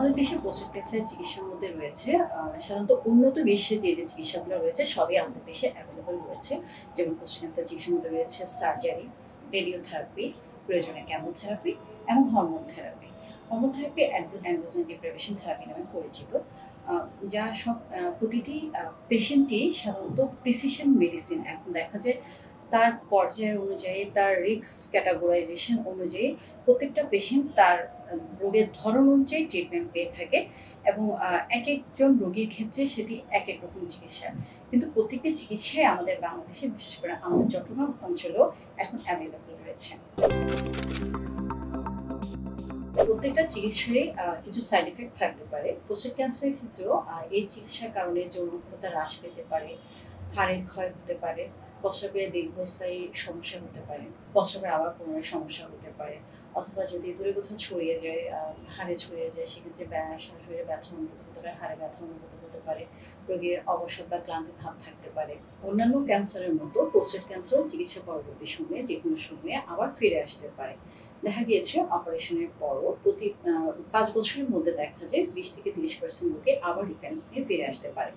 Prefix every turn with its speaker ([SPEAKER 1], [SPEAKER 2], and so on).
[SPEAKER 1] আমাদের দেশে প্রস্টেট ক্যান্সারের চিকিৎসার মধ্যে রয়েছে সাধারণত উন্নত বিশ্বে যে চিকিৎসাগুলো রয়েছে সবই আমাদের দেশে অ্যাভেলেবল রয়েছে। যেমন প্রস্টেট ক্যান্সার চিকিৎসার মধ্যে রয়েছে সার্জারি, রেডিওথেরাপি, প্রয়োজনে কেমোথেরাপি এবং hormone therapy. Hormone therapy androgen deprivation therapy নামে পরিচিত। যা সব প্রতিটি পেশেন্টই সাধারণত প্রিসিশন মেডিসিন। এখন দেখা যায় তার পর্যায় অনুযায়ী, তার রিস্ক ক্যাটাগরাইজেশন অনুযায়ী প্রত্যেকটা পেশেন্ট তার রোগের ধরন অনুযায়ী ট্রিটমেন্ট পেয়ে থাকে এবং একেকজন রোগীর ক্ষেত্রে সেটি একেক রকম চিকিৎসা। কিন্তু প্রত্যেকটি চিকিৎসাই আমাদের বাংলাদেশে, বিশেষ করে আমাদের চট্টগ্রাম অঞ্চলেও এখন অ্যাভেলেবল রয়েছে। প্রত্যেকটা চিকিৎসারই কিছু সাইড ইফেক্ট থাকতে পারে। প্রস্টেট ক্যান্সারের ক্ষেত্রেও এই চিকিৎসার কারণে যৌন ক্ষমতা হ্রাস পেতে পারে, হাড়ের ক্ষয় হতে পারে, প্রস্রাবে দীর্ঘস্থায়ী সমস্যা হতে পারে, প্রস্রাবে আবার পুনরায় সমস্যা হতে পারে, অথবা যদি দূরে কোথাও ছড়িয়ে যায়, হাড়ে ছড়িয়ে যায়, সেক্ষেত্রে শরীরে ব্যথা অনুভূত হতে পারে, হাড়ে ব্যথা অনুভূত হতে পারে, রোগীর অবসাদ বা ক্লান্তি ভাব থাকতে পারে। অন্যান্য ক্যান্সারের মতো প্রস্টেট ক্যান্সারও চিকিৎসা পরবর্তী সময়ে যে কোনো সময়ে আবার ফিরে আসতে পারে। দেখা গিয়েছে অপারেশনের পরও প্রতি 5 বছরের মধ্যে দেখা যায় 20 থেকে 30% লোকে আবার রিকারেন্স নিয়ে ফিরে আসতে পারে।